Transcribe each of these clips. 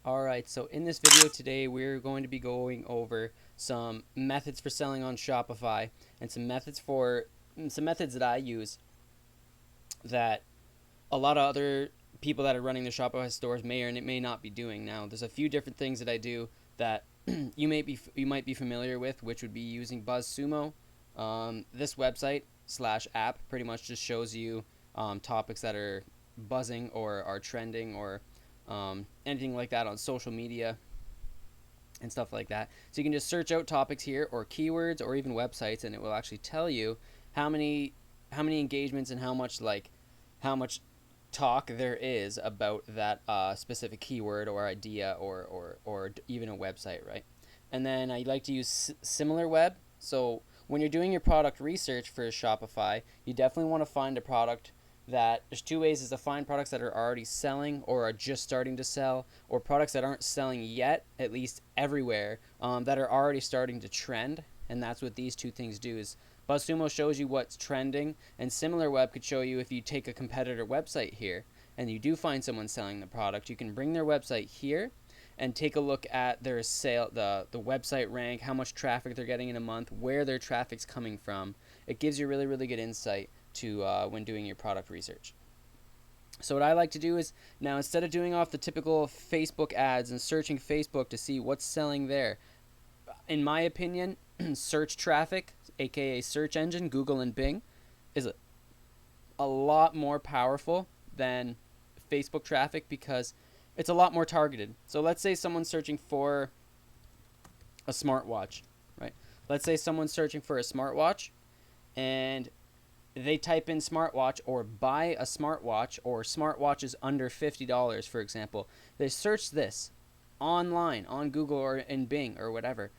Alright, so in this video today we're going to be going over some methods for selling on Shopify and some methods that I use that a lot of other people that are running their Shopify stores may or may not be doing. Now, there's a few different things that I do that you might be familiar with, which would be using BuzzSumo. This website / app pretty much just shows you topics that are buzzing or are trending or anything like that on social media and stuff like that. So you can just search out topics here or keywords or even websites, and it will actually tell you how many engagements and how much talk there is about that specific keyword or idea or even a website, right? And then I like to use SimilarWeb. So when you're doing your product research for Shopify, you definitely want to find a product that there's two ways is to find products that are already selling or are just starting to sell, or products that aren't selling yet, at least everywhere, that are already starting to trend. And that's what these two things do. Is BuzzSumo shows you what's trending, and SimilarWeb could show you if you take a competitor website here and you do find someone selling the product, you can bring their website here and take a look at their sale, the website rank, how much traffic they're getting in a month, where their traffic's coming from. It gives you really, really good insight to when doing your product research. So what I like to do is now, instead of doing off the typical Facebook ads and searching Facebook to see what's selling there, in my opinion, search traffic, aka search engine, Google and Bing, is a lot more powerful than Facebook traffic because it's a lot more targeted. So let's say someone's searching for a smartwatch, right? Let's say someone's searching for a smartwatch and they type in smartwatch or buy a smartwatch or smartwatches under $50, for example. They search this online on Google or in Bing or whatever.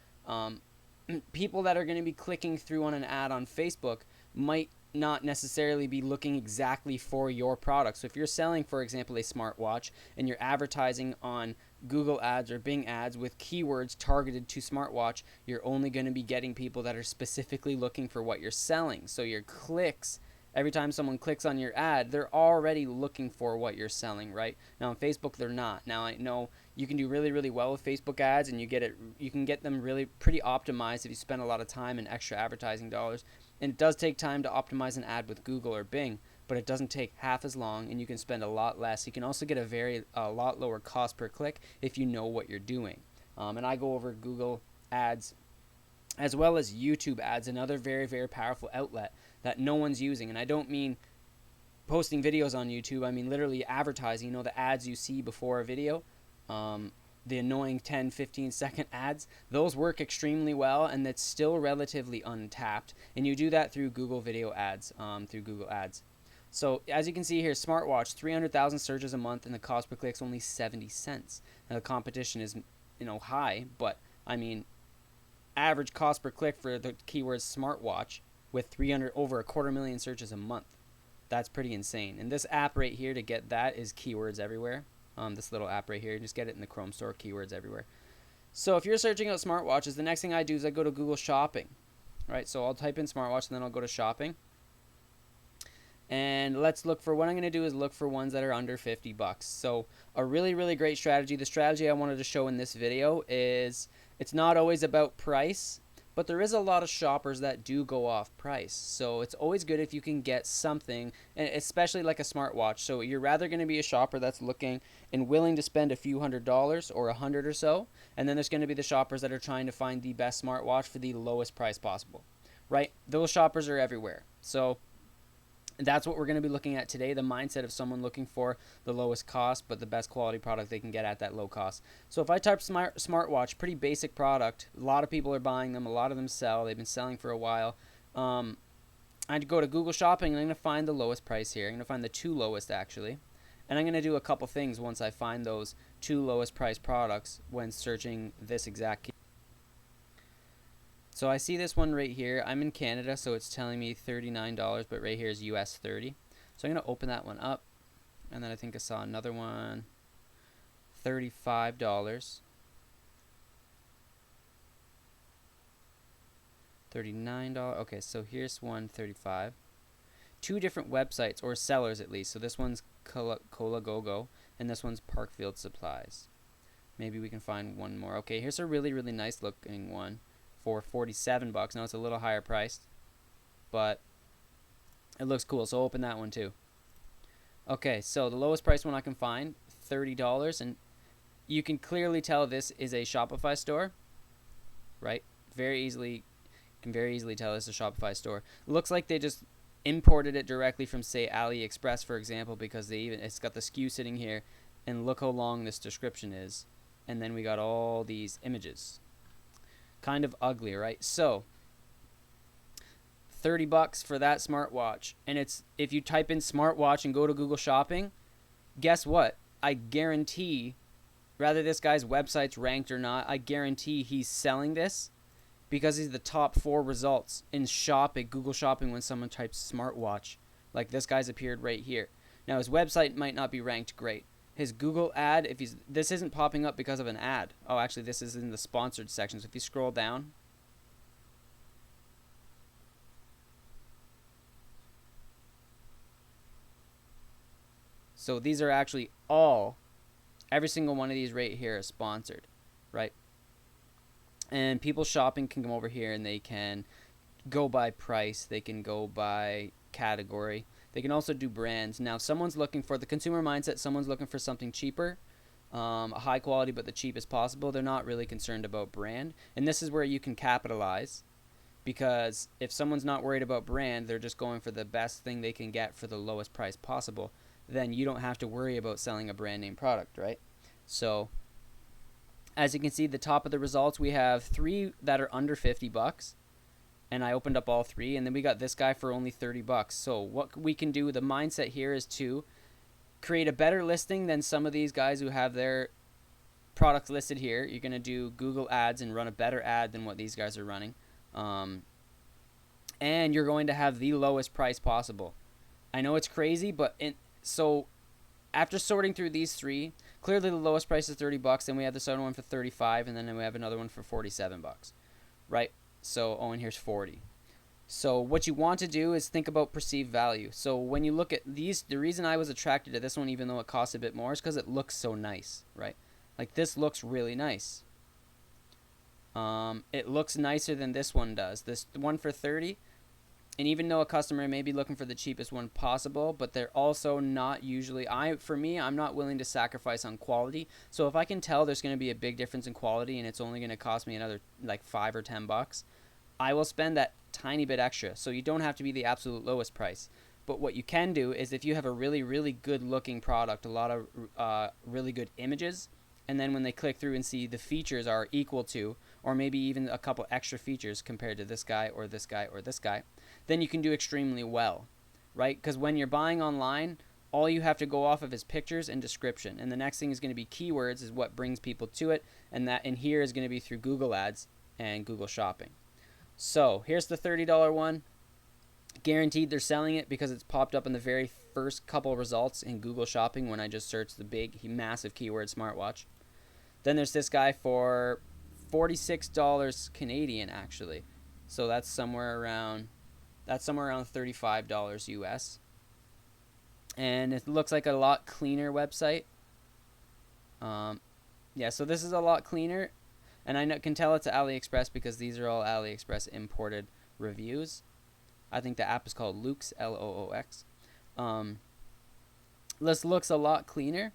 People that are going to be clicking through on an ad on Facebook might not necessarily be looking exactly for your product. So if you're selling, for example, a smartwatch and you're advertising on Google ads or Bing ads with keywords targeted to smartwatch, you're only going to be getting people that are specifically looking for what you're selling. So your clicks, every time someone clicks on your ad, they're already looking for what you're selling, right? Now on Facebook, they're not. Now I know you can do really, really well with Facebook ads, and you can get them really pretty optimized if you spend a lot of time and extra advertising dollars. And it does take time to optimize an ad with Google or Bing, but it doesn't take half as long, and you can spend a lot less. You can also get a lot lower cost per click if you know what you're doing. And I go over Google ads as well as YouTube ads, another very, very powerful outlet that no one's using. And I don't mean posting videos on YouTube. I mean literally advertising, the ads you see before a video. The annoying 10-15 second ads, those work extremely well, and that's still relatively untapped, and you do that through Google video ads, through Google ads. So as you can see here, smartwatch, 300,000 searches a month, and the cost per click is only 70 cents. Now the competition is high, but I mean average cost per click for the keyword smartwatch with 300 over a 250,000 searches a month. That's pretty insane. And this app right here to get that is Keywords Everywhere. This little app right here, just get it in the Chrome store, Keywords Everywhere. So if you're searching out smartwatches, the next thing I do is I go to Google Shopping, right? So I'll type in smartwatch and then I'll go to shopping. And let's look for, what I'm going to do is look for ones that are under 50 bucks. So a really, really great strategy. The strategy I wanted to show in this video is it's not always about price, but there is a lot of shoppers that do go off price. So it's always good if you can get something, and especially like a smartwatch. So you're rather going to be a shopper that's looking and willing to spend a few $100s or $100 or so. And then there's going to be the shoppers that are trying to find the best smartwatch for the lowest price possible, right? Those shoppers are everywhere. So that's what we're going to be looking at today, the mindset of someone looking for the lowest cost but the best quality product they can get at that low cost. So if I type smartwatch, pretty basic product, a lot of people are buying them, a lot of them sell, they've been selling for a while. I'd go to Google Shopping and I'm going to find the lowest price here. I'm going to find the two lowest actually, and I'm going to do a couple things once I find those two lowest price products when searching this exact key. So I see this one right here. I'm in Canada, so it's telling me $39, but right here is US 30. So I'm going to open that one up. And then I think I saw another one, $35. $39. Okay, so here's one, $35. Two different websites, or sellers at least. So this one's Cola Go Go, and this one's Parkfield Supplies. Maybe we can find one more. Okay, here's a really, really nice looking one for 47 bucks. Now it's a little higher priced, but it looks cool. So open that one too. Okay, so the lowest price one I can find, $30, and you can clearly tell this is a Shopify store, right? Can very easily tell it's a Shopify store. It looks like they just imported it directly from, say, AliExpress, for example, because it's got the SKU sitting here, and look how long this description is. And then we got all these images. Kind of ugly, right? So, 30 bucks for that smartwatch. And if you type in smartwatch and go to Google Shopping, guess what? I guarantee, whether this guy's website's ranked or not, I guarantee he's selling this because he's the top 4 results in Google Shopping when someone types smartwatch. Like this guy's appeared right here. Now his website might not be ranked great. His Google ad, this isn't popping up because of an ad. Oh, actually this is in the sponsored section. So if you scroll down, so these are actually every single one of these right here is sponsored, right? And people shopping can come over here and they can go by price. They can go by category. They can also do brands. Now, someone's looking for the consumer mindset. Someone's looking for something cheaper, high quality, but the cheapest possible. They're not really concerned about brand. And this is where you can capitalize, because if someone's not worried about brand, they're just going for the best thing they can get for the lowest price possible, then you don't have to worry about selling a brand name product, right? So as you can see, the top of the results, we have 3 that are under 50 bucks. And I opened up all 3, and then we got this guy for only 30 bucks. So what we can do, the mindset here is to create a better listing than some of these guys who have their products listed here. You're going to do Google ads and run a better ad than what these guys are running. And you're going to have the lowest price possible. I know it's crazy, but so after sorting through these 3, clearly the lowest price is 30 bucks, then we have this other one for 35, and then we have another one for 47 bucks, right? So, and here's 40. So what you want to do is think about perceived value. So when you look at these, the reason I was attracted to this one, even though it costs a bit more, is because it looks so nice, right? Like this looks really nice. It looks nicer than this one does. This one for 30, and even though a customer may be looking for the cheapest one possible, but they're also not usually, for me, I'm not willing to sacrifice on quality. So if I can tell there's going to be a big difference in quality and it's only going to cost me another like 5 or 10 bucks, I will spend that tiny bit extra. So you don't have to be the absolute lowest price. But what you can do is if you have a really, really good looking product, a lot of really good images, and then when they click through and see the features are equal to, or maybe even a couple extra features compared to this guy or this guy or this guy, then you can do extremely well, right? Because when you're buying online, all you have to go off of is pictures and description. And the next thing is going to be keywords, is what brings people to it. And here is going to be through Google Ads and Google Shopping. So here's the $30 one. Guaranteed they're selling it because it's popped up in the very first couple results in Google Shopping when I just searched the big, massive keyword smartwatch. Then there's this guy for $46 Canadian, actually. So that's somewhere around $35 US. And it looks like a lot cleaner website. Yeah, so this is a lot cleaner. And I can tell it's AliExpress because these are all AliExpress imported reviews. I think the app is called Loox, Loox. This looks a lot cleaner.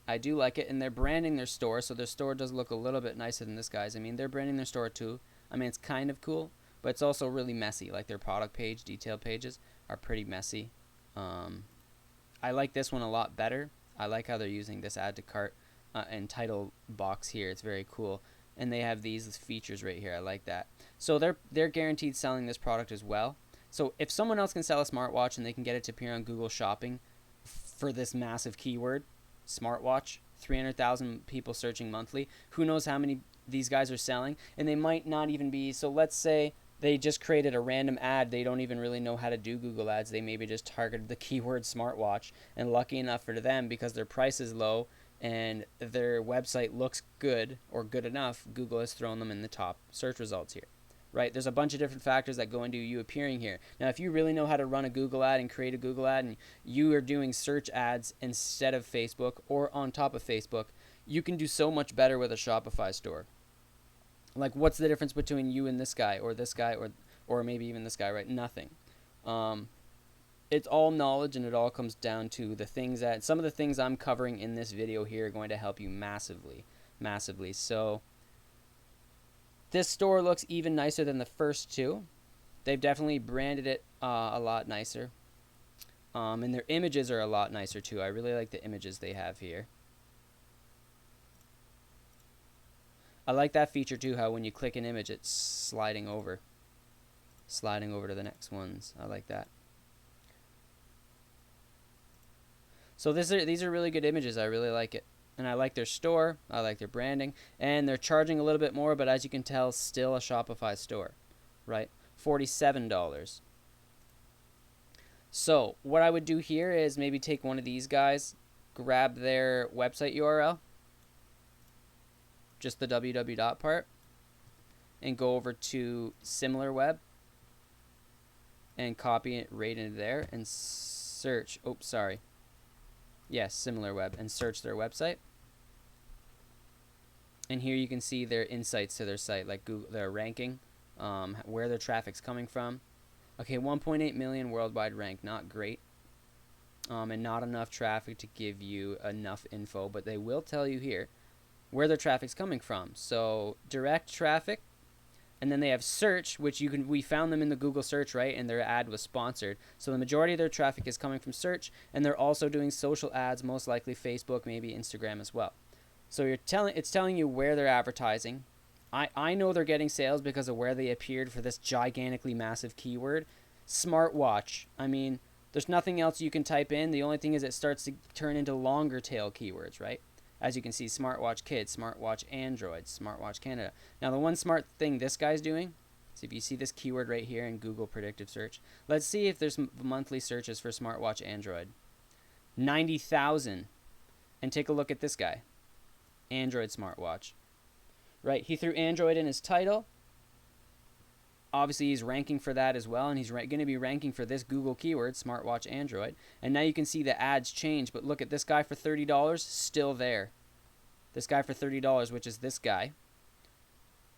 I do like it, and they're branding their store, so their store does look a little bit nicer than this guy's. I mean, they're branding their store too. I mean, it's kind of cool, but it's also really messy. Like their product page, detail pages are pretty messy. I like this one a lot better. I like how they're using this add to cart and title box here. It's very cool. And they have these features right here. I like that. So they're guaranteed selling this product as well. So if someone else can sell a smartwatch and they can get it to appear on Google Shopping for this massive keyword, smartwatch, 300,000 people searching monthly, who knows how many these guys are selling, and they might not even be. So let's say they just created a random ad. They don't even really know how to do Google ads. They maybe just targeted the keyword smartwatch, and lucky enough for them, because their price is low and their website looks good or good enough, Google has thrown them in the top search results here, right? There's a bunch of different factors that go into you appearing here. Now, if you really know how to run a Google ad and create a Google ad, and you are doing search ads instead of Facebook or on top of Facebook, you can do so much better with a Shopify store. Like, what's the difference between you and this guy, or maybe even this guy, right? Nothing. It's all knowledge, and it all comes down to the things that some of the things I'm covering in this video here are going to help you massively. So this store looks even nicer than the first two. They've definitely branded it a lot nicer. And their images are a lot nicer too. I really like the images they have here. I like that feature too, how when you click an image, it's sliding over to the next ones. I like that. So these are really good images. I really like it. And I like their store. I like their branding. And they're charging a little bit more, but as you can tell, still a Shopify store, right? $47. So what I would do here is maybe take one of these guys, grab their website URL, just the www part, and go over to SimilarWeb and copy it right into there and search. Oops, sorry. Yes, SimilarWeb, and search their website. And here you can see their insights to their site, like Google, their ranking, where their traffic's coming from. Okay, 1.8 million worldwide rank, not great. And not enough traffic to give you enough info, but they will tell you here where their traffic's coming from. So direct traffic, and then they have search, which we found them in the Google search, right? And their ad was sponsored. So the majority of their traffic is coming from search, and they're also doing social ads, most likely Facebook, maybe Instagram as well. So it's telling you where they're advertising. I know they're getting sales because of where they appeared for this gigantically massive keyword. Smartwatch. I mean, there's nothing else you can type in. The only thing is it starts to turn into longer tail keywords, right? As you can see, smartwatch kids, smartwatch Android, smartwatch Canada. Now, the one smart thing this guy's doing, so if you see this keyword right here in Google predictive search, let's see if there's monthly searches for smartwatch Android. 90,000. And take a look at this guy, Android smartwatch. Right, he threw Android in his title. Obviously, he's ranking for that as well, and he's going to be ranking for this Google keyword, smartwatch Android. And now you can see the ads change, but look at this guy for $30, still there. This guy for $30, which is this guy,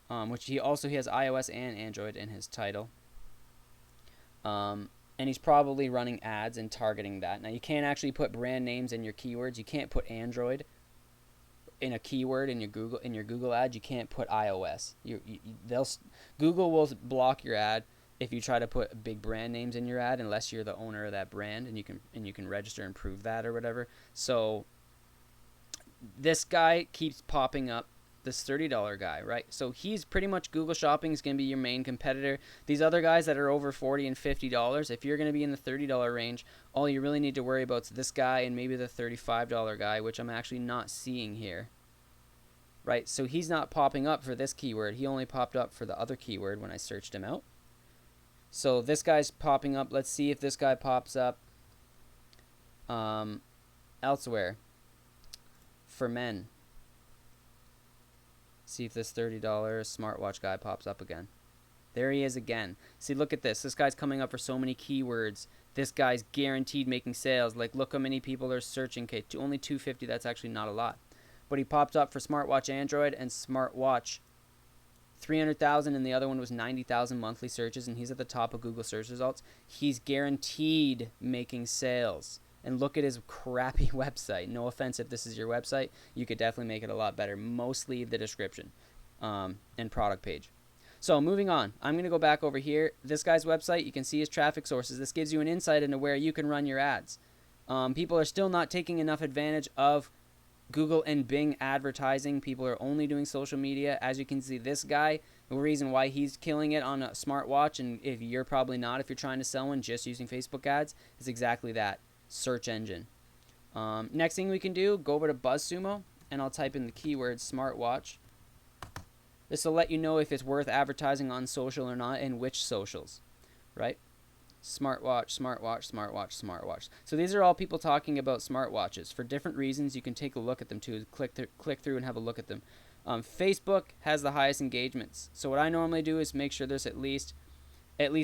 which he has iOS and Android in his title. And he's probably running ads and targeting that. Now, you can't actually put brand names in your keywords. You can't put Android in a keyword in your Google ad. You can't put iOS. Google will block your ad if you try to put big brand names in your ad, unless you're the owner of that brand and you can register and prove that or whatever. So this guy keeps popping up, this $30 guy, right? So he's pretty much, Google Shopping is going to be your main competitor. These other guys that are over $40 and $50, if you're going to be in the $30 range, all you really need to worry about is this guy and maybe the $35 guy, which I'm actually not seeing here, right? So he's not popping up for this keyword. He only popped up for the other keyword when I searched him out. So this guy's popping up. Let's see if this guy pops up elsewhere for men. See if this $30 smartwatch guy pops up again. There he is again. See, look at this. This guy's coming up for so many keywords. This guy's guaranteed making sales. Like, look how many people are searching. Okay, only 250. That's actually not a lot. But he popped up for smartwatch Android and smartwatch 300,000, and the other one was 90,000 monthly searches, and he's at the top of Google search results. He's guaranteed making sales. And look at his crappy website. No offense if this is your website. You could definitely make it a lot better. Mostly the description and product page. So moving on. I'm going to go back over here. This guy's website, you can see his traffic sources. This gives you an insight into where you can run your ads. People are still not taking enough advantage of Google and Bing advertising. People are only doing social media. As you can see, this guy, the reason why he's killing it on a smartwatch, and if you're probably not, if you're trying to sell one just using Facebook ads, is exactly that. Search engine. Next thing we can do, go over to BuzzSumo, and I'll type in the keyword smartwatch. This will let you know if it's worth advertising on social or not, and which socials, right? Smartwatch, smartwatch, smartwatch, smartwatch. So these are all people talking about smartwatches for different reasons. You can take a look at them too. Click through and have a look at them. Facebook has the highest engagements. So what I normally do is make sure there's at least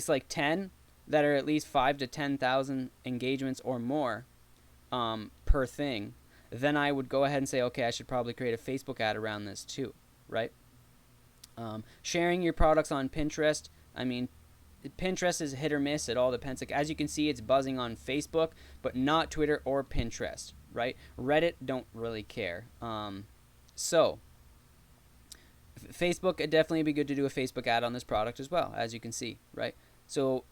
like 10 that are at least 5 to 10,000 engagements or more per thing. Then I would go ahead and say, okay, I should probably create a Facebook ad around this too, right? Sharing your products on Pinterest. I mean, Pinterest is hit or miss. It all depends. Like, as you can see, it's buzzing on Facebook, but not Twitter or Pinterest, right? Reddit don't really care. So Facebook, it'd definitely be good to do a Facebook ad on this product as well, as you can see, right? So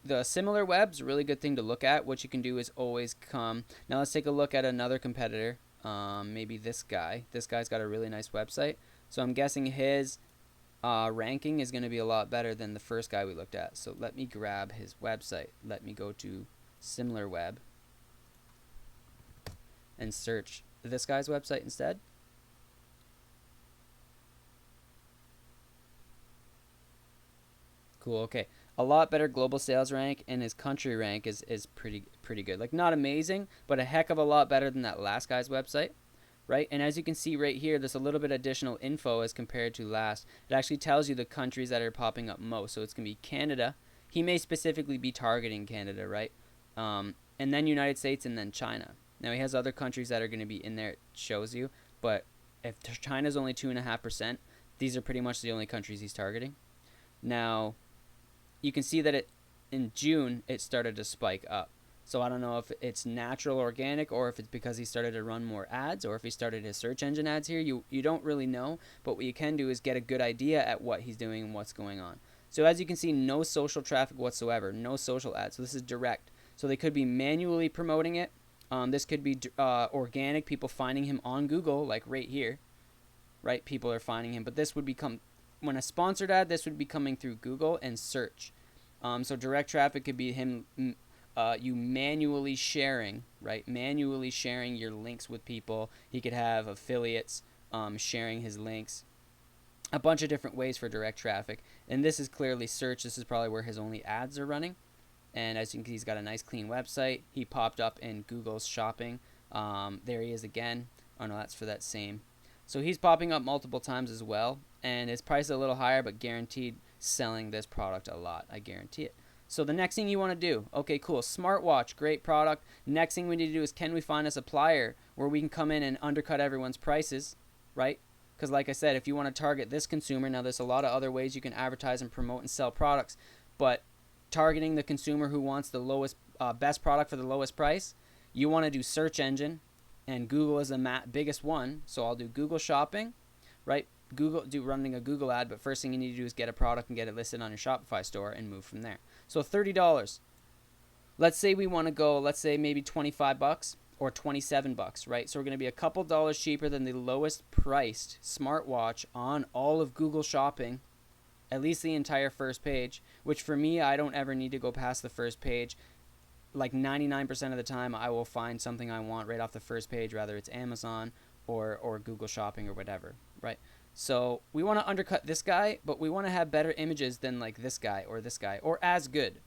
the similar web's a really good thing to look at. What you can do is always come. Now let's take a look at another competitor. Maybe this guy. This guy's got a really nice website. So I'm guessing his ranking is going to be a lot better than the first guy we looked at. So let me grab his website. Let me go to SimilarWeb and search this guy's website instead. Cool. Okay, a lot better global sales rank, and his country rank is pretty good. Like, not amazing, but a heck of a lot better than that last guy's website. Right, and as you can see right here, there's a little bit additional info as compared to last. It actually tells you the countries that are popping up most. So it's going to be Canada. He may specifically be targeting Canada, right? And then United States, and then China. Now he has other countries that are going to be in there, it shows you. But if China's only 2.5%, these are pretty much the only countries he's targeting. Now, you can see that in June, it started to spike up. So I don't know if it's natural organic, or if it's because he started to run more ads, or if he started his search engine ads here. You don't really know, but what you can do is get a good idea at what he's doing and what's going on. So as you can see, no social traffic whatsoever, no social ads. So this is direct. So they could be manually promoting it. This could be organic, people finding him on Google, like right here, right? People are finding him, but this would become, when a sponsored ad, this would be coming through Google and search. So direct traffic could be him. You manually sharing, right? Manually sharing your links with people. He could have affiliates sharing his links. A bunch of different ways for direct traffic. And this is clearly search. This is probably where his only ads are running. And as you can see, he's got a nice clean website. He popped up in Google's shopping. There he is again. Oh no, that's for that same. So he's popping up multiple times as well. And his price is a little higher, but guaranteed selling this product a lot. I guarantee it. So the next thing you want to do, okay, cool, smartwatch, great product. Next thing we need to do is, can we find a supplier where we can come in and undercut everyone's prices, right? Because like I said, if you want to target this consumer, now there's a lot of other ways you can advertise and promote and sell products, but targeting the consumer who wants the lowest, best product for the lowest price, you want to do search engine, and Google is the biggest one. So I'll do Google Shopping, right? Running a Google ad, but first thing you need to do is get a product and get it listed on your Shopify store and move from there. So $30. Let's say we want to go, let's say maybe $25 or $27, right? So we're going to be a couple dollars cheaper than the lowest priced smartwatch on all of Google Shopping, at least the entire first page, which for me, I don't ever need to go past the first page. Like 99% of the time, I will find something I want right off the first page, whether it's Amazon or Google Shopping or whatever, right? So we want to undercut this guy, but we want to have better images than like this guy, or as good,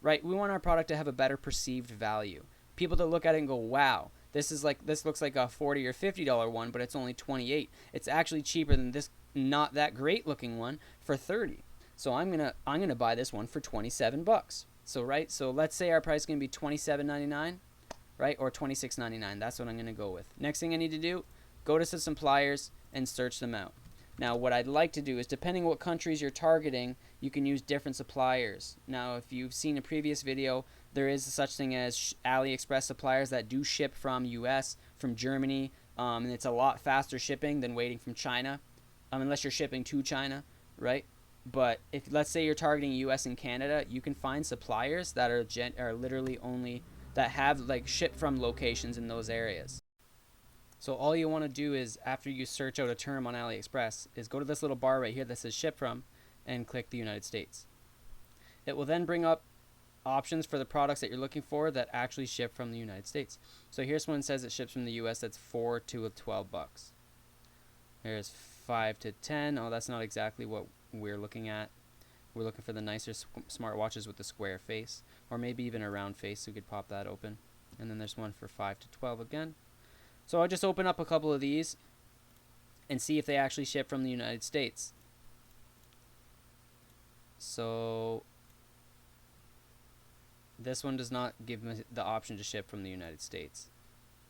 right? We want our product to have a better perceived value. People to look at it and go, wow, this looks like a $40 or $50 one, but it's only $28. It's actually cheaper than this not that great looking one for $30. So I'm gonna buy this one for $27. So right, so let's say our price is gonna be $27.99, right, or $26.99. That's what I'm gonna go with. Next thing I need to do, go to some suppliers and search them out. Now, what I'd like to do is, depending what countries you're targeting, you can use different suppliers. Now, if you've seen a previous video, there is such thing as AliExpress suppliers that do ship from US, from Germany, and it's a lot faster shipping than waiting from China, unless you're shipping to China, right? But if, let's say you're targeting US and Canada, you can find suppliers that are literally only, that have like ship from locations in those areas. So all you want to do is, after you search out a term on AliExpress, is go to this little bar right here that says ship from and click the United States. It will then bring up options for the products that you're looking for that actually ship from the United States. So here's one that says it ships from the US, that's $4 to $12. There's 5 to 10. Oh, that's not exactly what we're looking at. We're looking for the nicer smartwatches with the square face, or maybe even a round face, so we could pop that open. And then there's one for 5 to 12 again. So I'll just open up a couple of these and see if they actually ship from the United States. So this one does not give me the option to ship from the United States.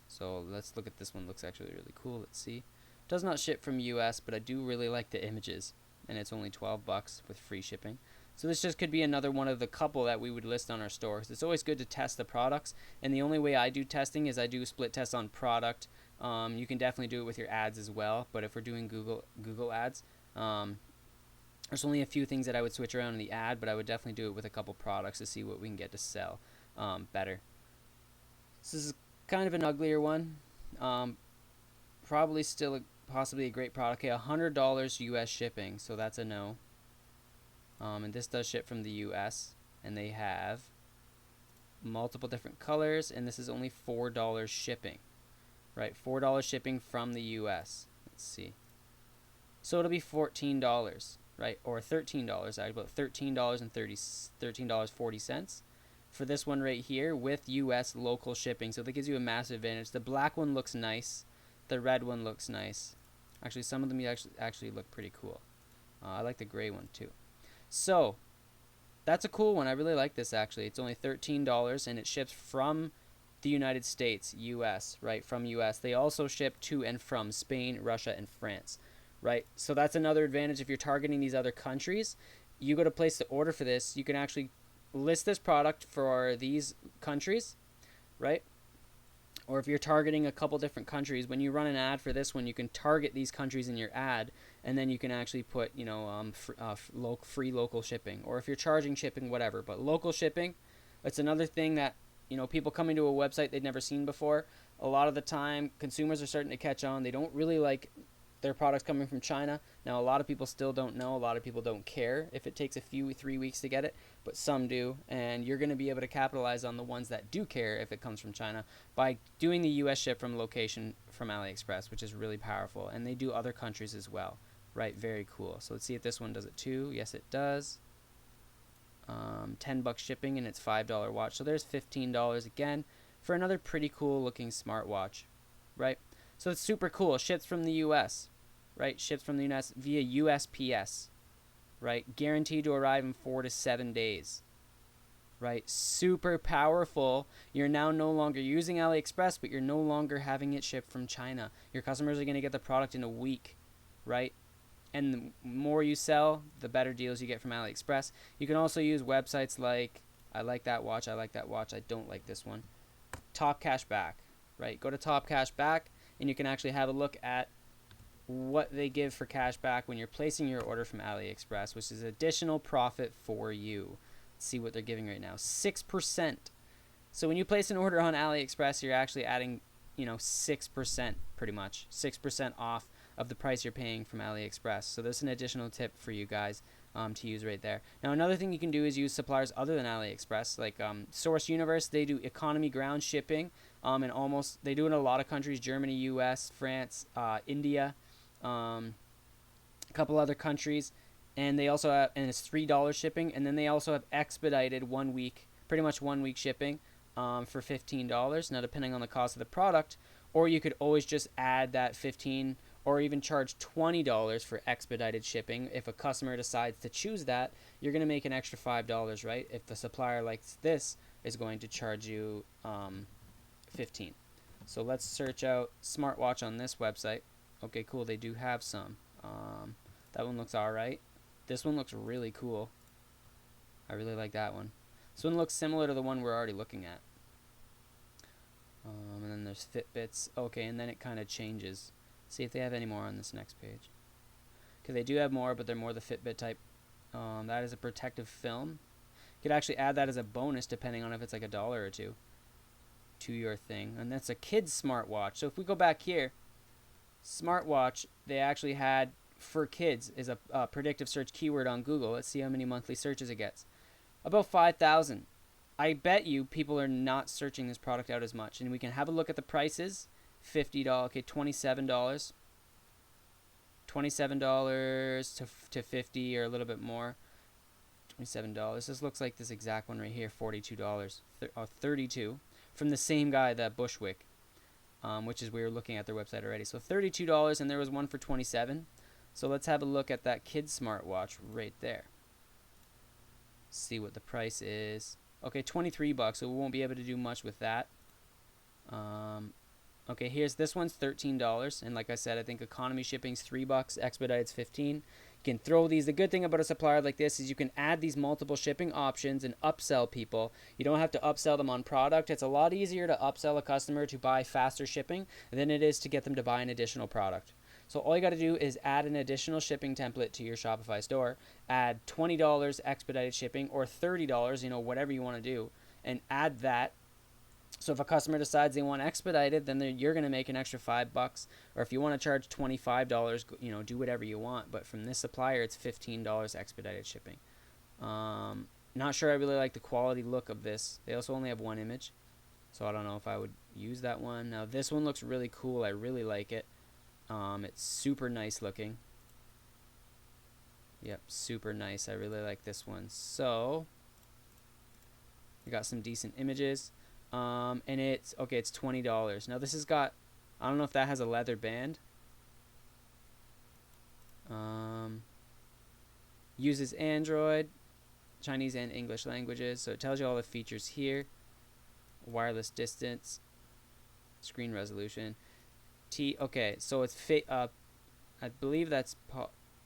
So let's look at this one. Looks actually really cool. Let's see. Does not ship from US, but I do really like the images, and it's only $12 with free shipping. So this just could be another one of the couple that we would list on our store. It's always good to test the products, and the only way I do testing is I do split tests on product. You can definitely do it with your ads as well, but if we're doing Google ads, there's only a few things that I would switch around in the ad, but I would definitely do it with a couple products to see what we can get to sell better. This is kind of an uglier one. Probably still possibly a great product. Okay, $100 US shipping, so that's a no. And this does ship from the US, and they have multiple different colors, and this is only $4 shipping. Right, $4 shipping from the US. Let's see. So it'll be $14, right, or $13, about $13.40 for this one right here with US local shipping. So that gives you a massive advantage. The black one looks nice. The red one looks nice. Actually, some of them actually look pretty cool. I like the gray one too. So that's a cool one. I really like this actually. It's only $13 and it ships from the United States, US, right, from US. They also ship to and from Spain, Russia, and France, right? So that's another advantage if you're targeting these other countries. You go to place the order for this, you can actually list this product for these countries, right? Or if you're targeting a couple different countries, when you run an ad for this one, you can target these countries in your ad, and then you can actually put, you know, free local shipping. Or if you're charging shipping, whatever. But local shipping, it's another thing that, you know, people coming to a website they've never seen before. A lot of the time, consumers are starting to catch on. They don't really like their products coming from China. Now, a lot of people still don't know. A lot of people don't care if it takes 3 weeks to get it, but some do. And you're going to be able to capitalize on the ones that do care if it comes from China by doing the US ship from location from AliExpress, which is really powerful. And they do other countries as well, right? Very cool. So let's see if this one does it too. Yes, it does. $10 shipping, and it's $5 watch. So there's $15 again for another pretty cool looking smartwatch, right? So it's super cool. It ships from the US, right? Ships from the US via USPS, right? Guaranteed to arrive in 4 to 7 days, right? Super powerful. You're now no longer using AliExpress, but you're no longer having it shipped from China. Your customers are going to get the product in a week, right? And the more you sell, the better deals you get from AliExpress. You can also use websites like, I like that watch, I don't like this one, Top Cash Back, right? Go to Top Cash Back, and you can actually have a look at what they give for cash back when you're placing your order from AliExpress, which is additional profit for you. Let's see what they're giving right now, 6%. So when you place an order on AliExpress, you're actually adding, 6% pretty much, 6% off of the price you're paying from AliExpress. So there's an additional tip for you guys to use right there. Now, another thing you can do is use suppliers other than AliExpress, like Source Universe. They do economy ground shipping, and they do it in a lot of countries: Germany, U.S., France, India, a couple other countries. And they also have, and it's $3 shipping, and then they also have expedited 1 week, pretty much 1 week shipping for $15. Now, depending on the cost of the product, or you could always just add that $15 or even charge $20 for expedited shipping. If a customer decides to choose that, you're going to make an extra $5, right? If the supplier likes this, is going to charge you $15. So let's search out smartwatch on this website. Okay, cool. They do have some. That one looks all right. This one looks really cool. I really like that one. This one looks similar to the one we're already looking at. And then there's Fitbits. Okay, and then it kind of changes. See if they have any more on this next page. Okay, they do have more, but they're more the Fitbit type. That is a protective film. You could actually add that as a bonus depending on if it's like $1 or $2 to your thing. And that's a kid's smartwatch. So if we go back here, smartwatch, they actually had for kids is a predictive search keyword on Google. Let's see how many monthly searches it gets. About 5,000. I bet you people are not searching this product out as much. And we can have a look at the prices. $50, okay, $27. $27 to $50 or a little bit more. $27. This looks like this exact one right here, $42. 32 from the same guy, that Bushwick, which is we were looking at their website already. So $32, and there was one for $27. So let's have a look at that kid smartwatch right there. See what the price is. Okay, $23, so we won't be able to do much with that. Okay, here's this one's $13, and like I said, I think economy shipping's $3, expedited's $15. You can throw these. The good thing about a supplier like this is you can add these multiple shipping options and upsell people. You don't have to upsell them on product. It's a lot easier to upsell a customer to buy faster shipping than it is to get them to buy an additional product. So all you got to do is add an additional shipping template to your Shopify store, add $20 expedited shipping or $30, whatever you want to do, and add that. So if a customer decides they want expedited, then you're going to make an extra $5. Or if you want to charge $25, do whatever you want. But from this supplier, it's $15 expedited shipping. Not sure I really like the quality look of this. They also only have one image, so I don't know if I would use that one. Now this one looks really cool. I really like it. It's super nice looking. Yep, super nice. I really like this one. So we got some decent images. And it's $20. Now this has got, I don't know if that has a leather band. Uses Android, Chinese and English languages. So it tells you all the features here. Wireless distance, screen resolution. Okay, so it's I believe that's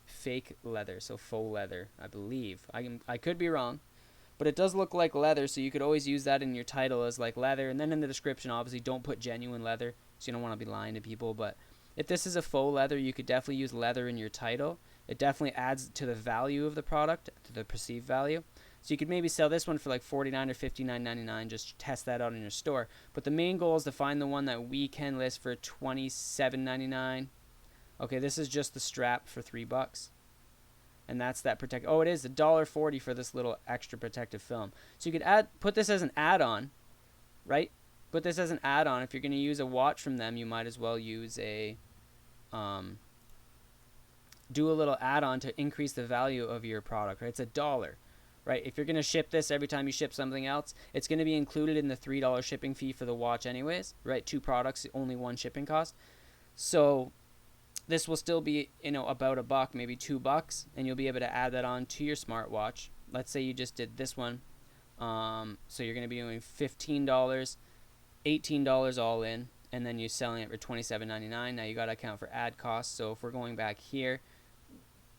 fake leather, so faux leather, I believe. I could be wrong, but it does look like leather, so you could always use that in your title as like leather, and then in the description, obviously, don't put genuine leather, so you don't want to be lying to people. But if this is a faux leather, you could definitely use leather in your title. It definitely adds to the value of the product, to the perceived value. So you could maybe sell this one for like $49 or $59.99. Just test that out in your store. But the main goal is to find the one that we can list for $27.99. Okay, this is just the strap for $3. And that's that protect. Oh, it is $1.40 for this little extra protective film. So you could put this as an add-on, right? Put this as an add-on. If you're going to use a watch from them, you might as well use a do a little add-on to increase the value of your product. Right? It's $1. Right? If you're going to ship this every time you ship something else, it's going to be included in the $3 shipping fee for the watch anyways, right? 2 products, only 1 shipping cost. So this will still be, about $1, maybe $2, and you'll be able to add that on to your smartwatch. Let's say you just did this one. So you're going to be doing $15, $18 all in, and then you're selling it for $27.99. Now you got to account for ad costs. So if we're going back here,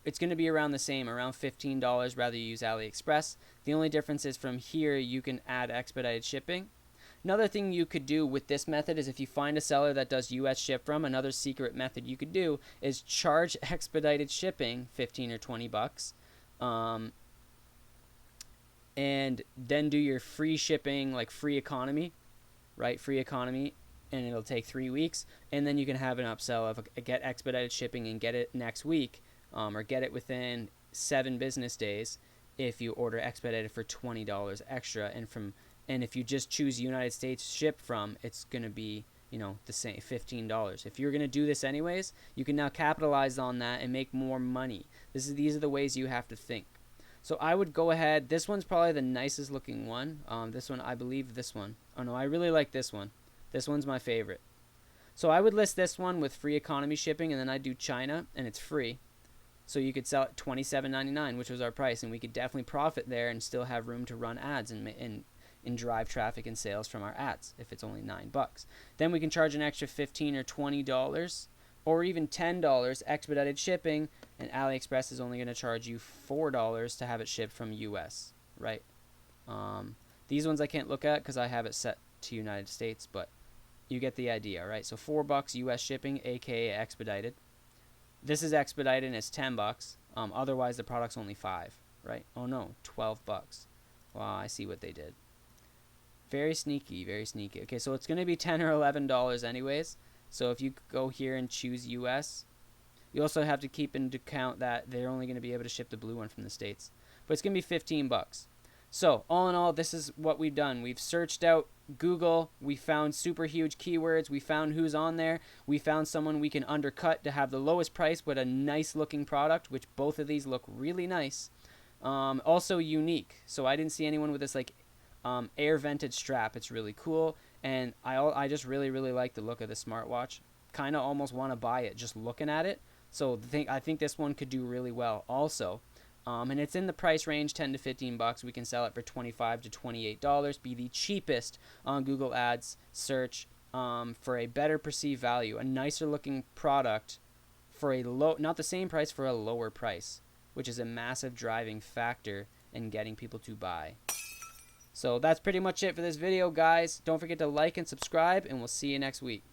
it's going to be around the same, around $15, rather you use AliExpress. The only difference is from here you can add expedited shipping. Another thing you could do with this method is if you find a seller that does US ship from, another secret method you could do is charge expedited shipping $15 or $20, and then do your free shipping, like free economy, right? Free economy, and it'll take 3 weeks, and then you can have an upsell of get expedited shipping and get it next week. Or get it within 7 business days if you order expedited for $20 extra. And if you just choose United States ship from, it's going to be, the same, $15. If you're going to do this anyways, you can now capitalize on that and make more money. These are the ways you have to think. So I would go ahead. This one's probably the nicest looking one. This one, I believe this one. Oh no, I really like this one. This one's my favorite. So I would list this one with free economy shipping, and then I'd do China, and it's free. So you could sell it $27.99, which was our price, and we could definitely profit there and still have room to run ads and drive traffic and sales from our ads if it's only $9. Then we can charge an extra $15 or $20 or even $10 expedited shipping, and AliExpress is only going to charge you $4 to have it shipped from US, right? These ones I can't look at because I have it set to United States, but you get the idea, right? So $4 US shipping, aka expedited. This is expedited and it's $10. Otherwise, the product's only $5, right? Oh no, $12. Wow, I see what they did. Very sneaky, very sneaky. Okay, so it's going to be $10 or $11 anyways. So if you go here and choose US, you also have to keep into account that they're only going to be able to ship the blue one from the States. But it's going to be $15. So all in all, this is what we've done. We've searched out Google, we found super huge keywords, we found who's on there, we found someone we can undercut to have the lowest price but a nice looking product, which both of these look really nice. Also unique. So I didn't see anyone with this like air vented strap. It's really cool, and I just really like the look of the smartwatch. Kind of almost want to buy it just looking at it. So I think this one could do really well also. And it's in the price range, 10 to 15 bucks. We can sell it for $25 to $28. Be the cheapest on Google Ads search for a better perceived value, a nicer looking product for a low, not the same price, for a lower price, which is a massive driving factor in getting people to buy. So that's pretty much it for this video, guys. Don't forget to like and subscribe, and we'll see you next week.